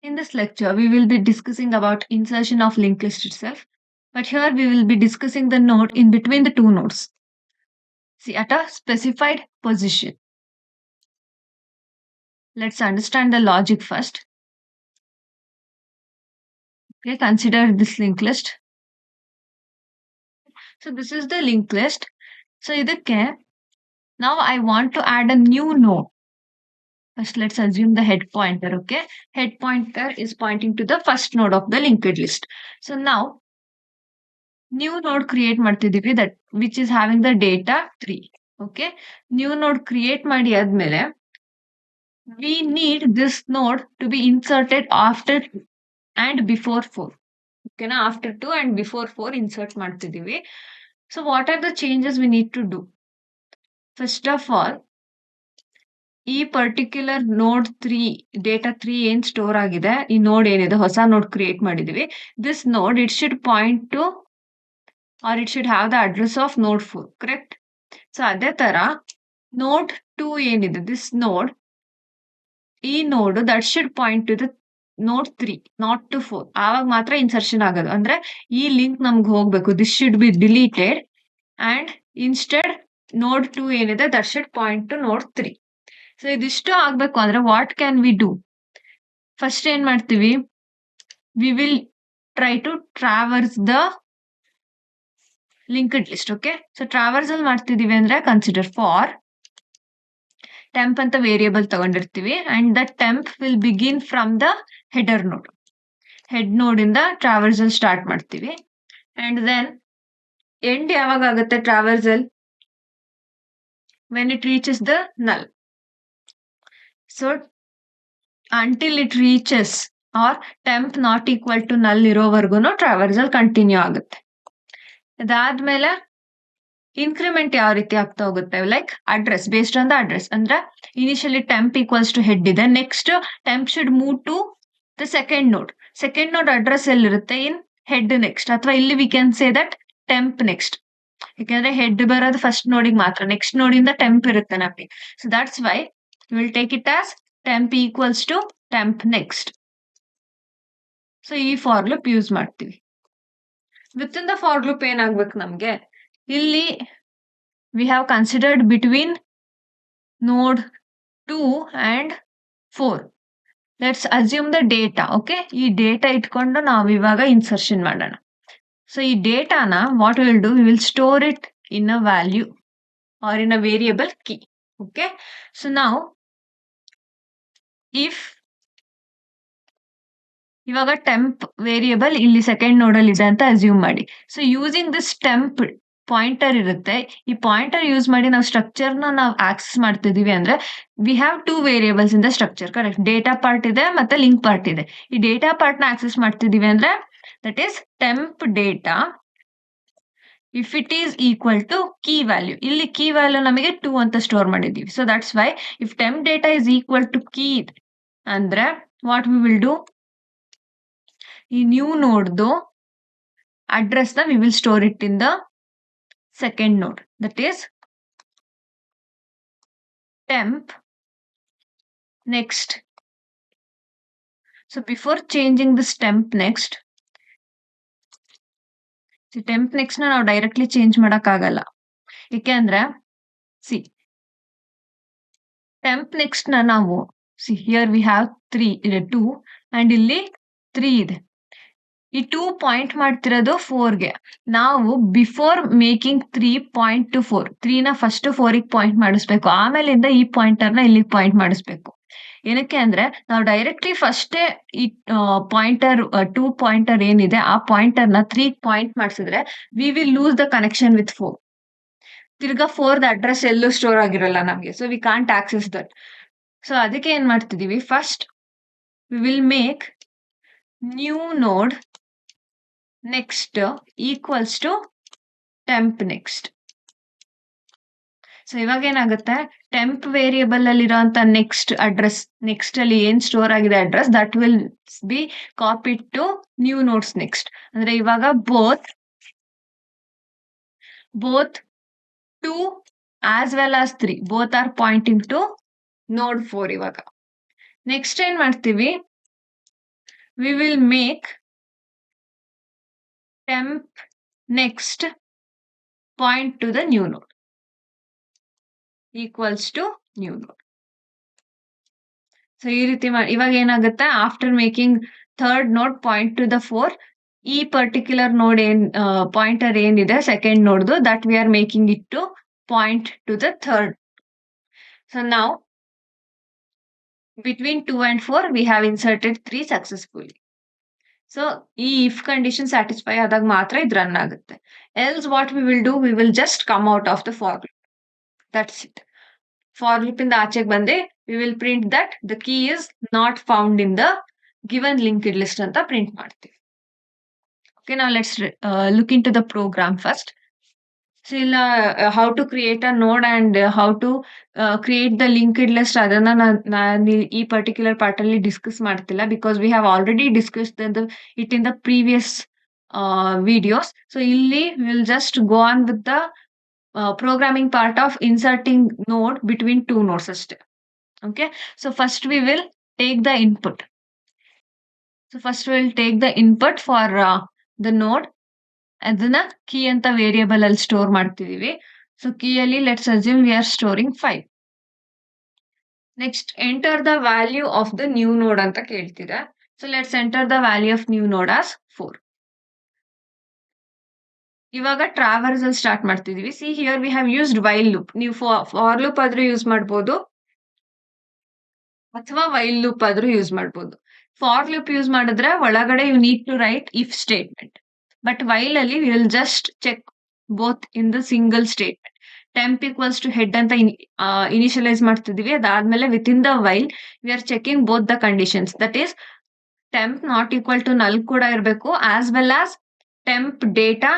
In this lecture, we will be discussing about insertion of linked list itself, but here we will be discussing the node in between the two nodes. See, at a specified position. Let's understand the logic first. Okay, consider this linked list. So this is the linked list. So now I want to add a new node. First, let's assume the head pointer. Okay, head pointer is pointing to the first node of the linked list. So now new node create ಮಾಡ್ತಿದೀವಿ that which is having the data 3. Okay, new node create ಮಾಡಿ ಆದ್ಮೇಲೆ we need this node to be inserted after and before 4. Okay, na after 2 and before 4 insert ಮಾಡ್ತಿದೀವಿ. So what are the changes we need to do? First of all, ಈ particular ನೋಡ್ 3 data 3 ಏನ್ store ಆಗಿದೆ, ಈ ನೋಡ್ ಏನಿದೆ ಹೊಸ ನೋಡ್ ಕ್ರಿಯೇಟ್ ಮಾಡಿದೀವಿ, this node it should point to or it should have the address of node 4, correct? So ಅದೇ ತರ ನೋಡ್ 2 ಏನಿದೆ, ದಿಸ್ ನೋಡ್, ಈ ನೋಡ್ that should point to the ನೋಡ್ 3 ನಾಟ್ ಟು 4. ಆವಾಗ ಮಾತ್ರ ಇನ್ಸರ್ಷನ್ ಆಗೋದು. ಅಂದ್ರೆ ಈ ಲಿಂಕ್ ನಮ್ಗೆ ಹೋಗ್ಬೇಕು, this should be deleted and instead ನೋಡ್ 2 ಏನಿದೆ ದಟ್ ಶುಡ್ ಪಾಯಿಂಟ್ ಟು ನೋಡ್ 3. ಸೊ ಇದಿಷ್ಟು ಆಗ್ಬೇಕು ಅಂದ್ರೆ what can we do? First ಏನ್ ಮಾಡ್ತೀವಿ, we will try to traverse the linked list. Okay, so traversal ಮಾಡ್ತಿದೀವಿ ಅಂದ್ರೆ ಕನ್ಸಿಡರ್ ಫಾರ್ ಟೆಂಪ್ ಅಂತ ವೇರಿಯೇಬಲ್ ತಗೊಂಡಿರ್ತೀವಿ and the temp will begin from the header node. Head node ಇಂದ traversal start ಮಾಡ್ತೀವಿ and then end ಯಾವಾಗ ಆಗುತ್ತೆ traversal? When it reaches the null. So until it reaches our temp not equal to null ಇರೋವರೆಗೂ ಟ್ರಾವರ್ಸಲ್ continue ಆಗುತ್ತೆ. ಅದಾದ್ಮೇಲೆ increment ಯಾವ ರೀತಿ ಆಗ್ತಾ ಹೋಗುತ್ತೆ, like address based on the address. ಅಂದ್ರೆ initially temp equals to head ಇದೆ, next temp should move to the second node. Second node address ಎಲ್ಲಿರುತ್ತೆ? ಇನ್ ಹೆಡ್ ನೆಕ್ಸ್ಟ್, ಅಥವಾ ಇಲ್ಲಿ we can say that temp next. ಯಾಕಂದ್ರೆ head ಬರೋದು first ನೋಡಿಗೆ ಮಾತ್ರ, next ನೋಡಿಂದ ಟೆಂಪ್ ಇರುತ್ತೆ ನಮಗೆ. So that's why will take it as temp equals to temp next. So ಈ ಫಾರ್ ಲೂಪ್ ಯೂಸ್ ಮಾಡ್ತೀವಿ. With in the for loop ಏನಾಗ್ಬೇಕು ನಮ್ಗೆ, ಇಲ್ಲಿ we have considered between node 2 and 4. Let's assume the data. Okay, ಈ data ಇಟ್ಕೊಂಡು ನಾವು ಇವಾಗ insertion ಮಾಡೋಣ. ಸೊ ಈ ಡೇಟಾನ what will do, we will store it in a value or in a variable key. Okay, so ನಾವು if ಇವಾಗ temp variable ಇಲ್ಲಿ ಸೆಕೆಂಡ್ ನೋಡಲ್ ಇದೆ ಅಂತ ಅಸ್ಯೂಮ್ ಮಾಡಿ. So using this temp pointer ಇರುತ್ತೆ, ಈ ಪಾಯಿಂಟರ್ ಯೂಸ್ ಮಾಡಿ ನಾವು ಸ್ಟ್ರಕ್ಚರ್ನ ನಾವು ಆಕ್ಸೆಸ್ ಮಾಡ್ತಿದೀವಿ. ಅಂದ್ರೆ we have 2 variables in the structure, correct? Data part ಇದೆ ಮತ್ತೆ ಲಿಂಕ್ ಪಾರ್ಟ್ ಇದೆ. ಈ ಡೇಟಾ ಪಾರ್ಟ್ ನ ಆಕ್ಸೆಸ್ ಮಾಡ್ತಿದೀವಿ ಅಂದ್ರೆ that is temp data if it is equal to key value. ಇಲ್ಲಿ ಕೀ ವ್ಯಾಲ್ಯೂ ನಮಗೆ 2 ಅಂತ ಸ್ಟೋರ್ ಮಾಡಿದೀವಿ. So that's why if temp data is equal to key ಅಂದ್ರೆ ವಾಟ್ ವಿ ವಿಲ್ ಡೂ, ಈ new ನೋಡ್ದು ಅಡ್ರೆಸ್ ನ we will store it in the second node, that is temp next. So before changing this temp next, temp next ನ ನಾವು directly change ಮಾಡಕ್ ಆಗಲ್ಲ. ಯಾಕೆಂದ್ರೆ C ಟೆಂಪ್ next ನ ನಾವು ಹಿಯರ್ ವಿ ಹ್ಯಾವ್ 3 ಇದೆ, 2 ಅಂಡ್ ಇಲ್ಲಿ 3 ಇದೆ. ಈ 2 ಪಾಯಿಂಟ್ ಮಾಡ್ತಿರೋದು 4ಗೆ. ನಾವು ಬಿಫೋರ್ ಮೇಕಿಂಗ್ 3 ಪಾಯಿಂಟ್ ಟು 4, 3 ನ ಫಸ್ಟ್ 4ಗೆ ಪಾಯಿಂಟ್ ಮಾಡಿಸ್ಬೇಕು, ಆಮೇಲಿಂದ ಈ ಪಾಯಿಂಟರ್ ನ ಇಲ್ಲಿ ಪಾಯಿಂಟ್ ಮಾಡಿಸ್ಬೇಕು. ಏನಕ್ಕೆ ಅಂದ್ರೆ ನಾವು ಡೈರೆಕ್ಟ್ಲಿ ಫಸ್ಟೇ ಈ ಪಾಯಿಂಟರ್ 2 ಪಾಯಿಂಟರ್ ಏನಿದೆ ಆ ಪಾಯಿಂಟರ್ ನ 3 ಪಾಯಿಂಟ್ ಮಾಡಿಸಿದ್ರೆ we will lose the connection with 4. ತಿರ್ಗಾ 4 ಅಡ್ರೆಸ್ ಎಲ್ಲೂ ಸ್ಟೋರ್ ಆಗಿರಲ್ಲ ನಮಗೆ, so we can't access that. So ಅದಕ್ಕೆ ಏನ್ ಮಾಡ್ತಿದೀವಿ, first we will make new node next equals to temp next. So ಇವಾಗ ಏನಾಗುತ್ತೆ, ಟೆಂಪ್ ವೇರಿಯೇಬಲ್ ಅಲ್ಲಿ ಇರೋಂತ ನೆಕ್ಸ್ಟ್ ಅಡ್ರೆಸ್, ನೆಕ್ಸ್ಟ್ ಅಲ್ಲಿ ಏನ್ ಸ್ಟೋರ್ ಆಗಿದೆ address, that will be copied to new nodes next. ಅಂದ್ರೆ ಇವಾಗ both 2 as well as 3 both are pointing to node 4. ಇವಾಗ next ಏನ್ ಮಾಡ್ತೀವಿ, we will make temp next point to the new node equals to new node. So ಈ ರೀತಿ ಇವಾಗ ಏನಾಗುತ್ತೆ, after making third node point to the 4, ಈ particular node pointer ಏನಿದೆ second ನೋಡ್ದು, that we are making it to point to the third. So ನಾವು between 2 and 4 we have inserted 3 successfully. So ಈ if condition satisfy ಆದಾಗ ಮಾತ್ರ ಇದು run ಆಗುತ್ತೆ. Else what we will do, we will just come out of the for loop. That's it. For loop ಇಂದ ಆಚೆಗೆ ಬಂದೆ we will print that the key is not found in the given linked list ಅಂತ print ಮಾಡ್ತೀವಿ. Okay, ನಾವು let's look into the program first. So ಇಲ್ಲ how to create a node and how to create the linked list, ಅದನ್ನ ನಾನು ಈ particular part ಅಲ್ಲಿ discuss ಮಾಡ್ತಿಲ್ಲ, because we have already discussed it in the previous videos. So ಇಲ್ಲಿ will just go on with the programming part of inserting node between two nodes ಅಷ್ಟೇ. Okay, so first we will take the input. So first we will take the input for the node. ಅದನ್ನ key ಅಂತ variable ಅಲ್ಲಿ store ಮಾಡ್ತಿದೀವಿ. So key ಅಲ್ಲಿ let's assume we are storing 5. Next enter the value of the new node ಅಂತ ಕೇಳ್ತಿದೆ. So let's enter the value of new node as 4. ಇವಾಗ traversal start ಮಾಡ್ತಿದೀವಿ. See here we have used while loop. ನೀವು for loop ಆದ್ರೂ use ಮಾಡ್ಬೋದು ಅಥವಾ while loop ಆದ್ರೂ use ಮಾಡ್ಬೋದು. ಫಾರ್ ಲೂಪ್ ಯೂಸ್ ಮಾಡಿದ್ರೆ ಒಳಗಡೆ you need to right if statement, but while ಅಲ್ಲಿ we will just check both in the single statement. Temp equals to head ಅಂತ ಇನಿಷಿಯಲೈಸ್ ಮಾಡ್ತಿದೀವಿ. ಅದಾದ್ಮೇಲೆ within the while we are checking both the conditions. That is temp not equal to null ಕೂಡ ಇರಬೇಕು, as well as temp data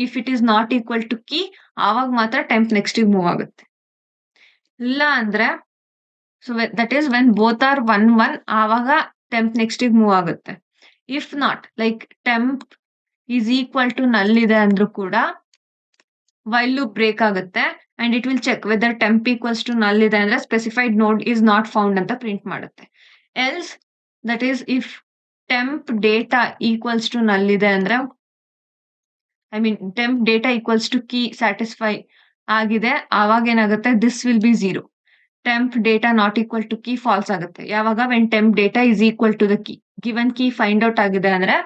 if it is not equal to key, ಆವಾಗ ಮಾತ್ರ temp next move ಆಗುತ್ತೆ. ಇಲ್ಲ ಅಂದ್ರೆ so that is when both are 1 1, ಆವಾಗ temp next move ಆಗುತ್ತೆ. If not like temp is equal to null ಇದೆ ಅಂದ್ರೂ ಕೂಡ ವೈಲ್ ಲೂಪ್ ಬ್ರೇಕ್ ಆಗುತ್ತೆ and it will check whether temp equals to null ಇದೆ ಅಂದ್ರೆ specified node is not found ಅಂತ print ಮಾಡುತ್ತೆ. Else that is if temp data equals to null ಇದೆ ಅಂದ್ರೆ I mean temp data equals to key satisfy ಆಗಿದೆ, ಆವಾಗ ಏನಾಗುತ್ತೆ, this will be 0. Temp data not equal to key false ಆಗುತ್ತೆ. ಯಾವಾಗ when temp data is equal to the key, given key find out ಆಗಿದೆ ಅಂದ್ರೆ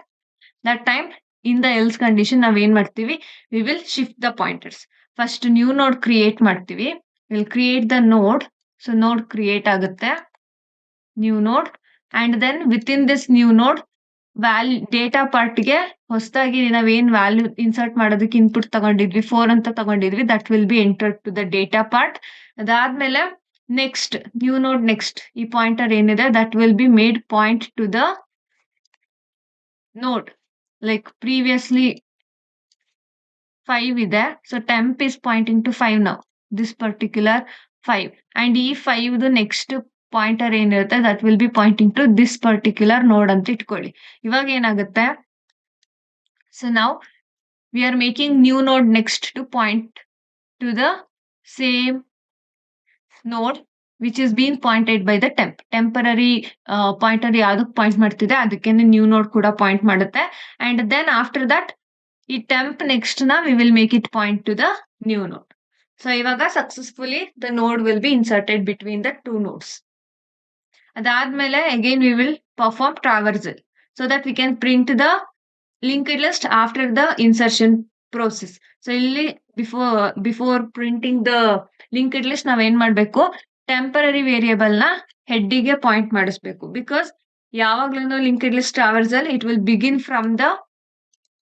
that time in the else condition ನಾವ್ ಏನ್ ಮಾಡ್ತೀವಿ, we will shift the pointers. First new node create ಮಾಡ್ತೀವಿ. Will create the node. So node create ಆಗುತ್ತೆ, new node, and then with in this new node data ಪಾರ್ಟ್ಗೆ ಹೊಸದಾಗಿ ನಾವೇನ್ value insert ಮಾಡೋದಕ್ಕೆ input ತಗೊಂಡಿದ್ವಿ 4 ಅಂತ ತಗೊಂಡಿದ್ವಿ, that will be entered to the data part. ಅದಾದ್ಮೇಲೆ ನೆಕ್ಸ್ಟ್ ನ್ಯೂ ನೋಡ್ ನೆಕ್ಸ್ಟ್ ಈ ಪಾಯಿಂಟರ್ ಏನಿದೆ that will be made point to the node. Like previously 5 ಇದೆ, so temp is pointing to 5 now, this particular 5, and ಈ 5 next pointer ಏನಿರುತ್ತೆ that will be pointing to this particular node ಅಂತ ಇಟ್ಕೊಳ್ಳಿ. ಇವಾಗ ಏನಾಗುತ್ತೆ, so ನಾವು we are making new node next to point to the same node which is been pointed by the temp. Temporary pointer ಯಾವ್ದಕ್ point ಮಾಡ್ತಿದೆ ಅದಕ್ಕೆ new ನೋಡ್ ಕೂಡ ಪಾಯಿಂಟ್ ಮಾಡುತ್ತೆ. ಅಂಡ್ ದೆನ್ ಆಫ್ಟರ್ ದಟ್ ಈ ಟೆಂಪ್ ನೆಕ್ಸ್ಟ್ ನ we will make it point to the new node. So ಇವಾಗ successfully the node will be inserted between the 2 nodes. ಅದಾದ್ಮೇಲೆ again we will perform traversal so that we can print the linked list after the insertion process. So ಇಲ್ಲಿ before printing the linked list ನಾವ್ ಏನ್ ಮಾಡ್ಬೇಕು, temporary variable ನ ಹೆಡ್ಡಿಗೆ point ಮಾಡಿಸ್ಬೇಕು. Because ಯಾವಾಗ್ಲೂ linked list traversal it will begin from the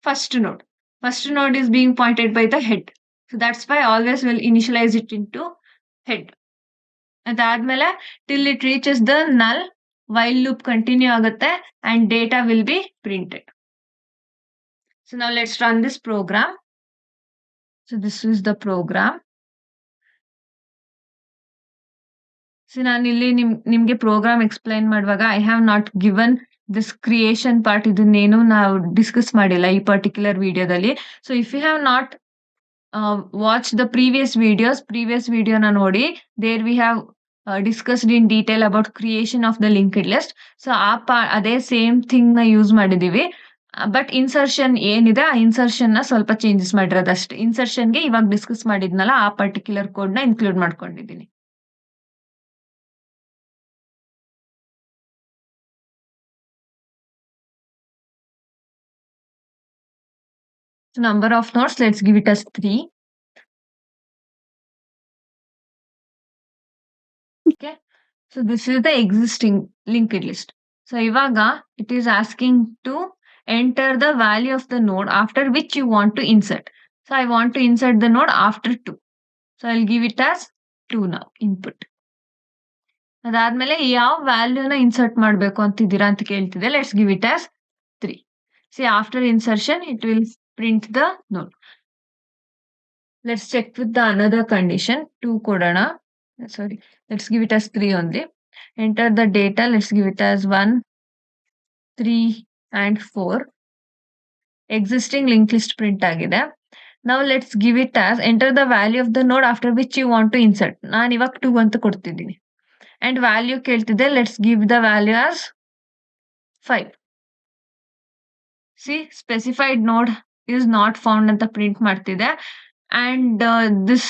first ನೋಡ್. First ನೋಡ್ is being pointed by the head. So that's why always will initialize it into head. ಅದಾದ್ಮೇಲೆ till it reaches the null, while loop continue ಆಗುತ್ತೆ and data will be printed. So now let's run this program. So this is the program. So ನಾನು ಇಲ್ಲಿ ನಿಮ್ಗೆ program explain ಮಾಡುವಾಗ I have not given this creation part, ಇದನ್ನೇನು ನಾವು discuss ಮಾಡಿಲ್ಲ ಈ particular ವಿಡಿಯೋದಲ್ಲಿ. So if you have not watch the previous ವಿಡಿಯೋನ ನೋಡಿ, there we have discussed in detail about creation of the linked list. So ಅದೇ same thing ನ use ಮಾಡಿದೀವಿ. ಬಟ್ ಇನ್ಸರ್ಷನ್ ಏನಿದೆ ಆ ಇನ್ಸರ್ಷನ್ ನ ಸ್ವಲ್ಪ ಚೇಂಜಸ್ ಮಾಡಿರೋದಷ್ಟೇ. ಇನ್ಸರ್ಷನ್ಗೆ ಇವಾಗ ಡಿಸ್ಕಸ್ ಮಾಡಿದ್ನಲ್ಲ ಆ ಪರ್ಟಿಕ್ಯುಲರ್ ಕೋಡ್ ನ ಇನ್ಕ್ಲೂಡ್ ಮಾಡ್ಕೊಂಡಿದ್ದೀನಿ. So number of nodes, let's give it as 3. Okay. So this is the existing linked list. So ivaga it is asking to enter the value of the node after which you want to insert. So I want to insert the node after 2. So I'll give it as 2 now input. ಅದಾದ್ಮೇಲೆ ಯಾವ ವ್ಯಾಲ್ಯೂನ insert ಮಾಡಬೇಕು ಅಂತಿದ್ದೀರಾ ಅಂತ ಕೇಳ್ತಿದೆ. Let's give it as 3. See after insertion it will print the node. Let's check with the another condition. 2 ಕೊಡೋಣ. Sorry, let's give it as 3 only. Enter the data. Let's give it as 1, 3 and 4. Existing linked list print ಆಗಿದೆ. Now let's give it as enter the value of the node after which you want to insert. ನಾನು ಇವಾಗ 2 ಅಂತ ಕೊಡ್ತಿದ್ದೀನಿ. And value ಕೇಳ್ತಿದೆ. Let's give the value as 5. See, specified node is not found ಅಂತ print ಮಾಡ್ತಿದೆ. And this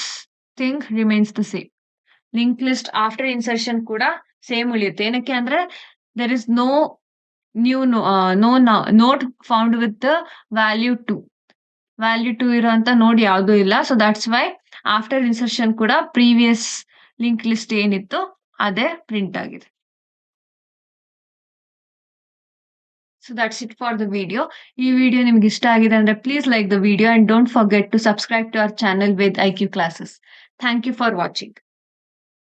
thing remains the same. Linked list after insertion ಕೂಡ same ಉಳಿಯುತ್ತೆ. ಏನಕ್ಕೆ ಅಂದ್ರೆ there is no new node found with the value 2. Value 2 ಇರೋಂಥ node ಯಾವುದೂ ಇಲ್ಲ. So that's why after insertion ಕೂಡ ಪ್ರೀವಿಯಸ್ ಲಿಂಕ್ ಲಿಸ್ಟ್ ಏನಿತ್ತು ಅದೇ ಪ್ರಿಂಟ್ ಆಗಿದೆ. So that's it for the video. ಈ ವಿಡಿಯೋ ನಿಮ್ಗೆ ಇಷ್ಟ ಆಗಿದೆ ಅಂದ್ರೆ please like the video and don't forget to subscribe to our channel with IQ classes. Thank you for watching.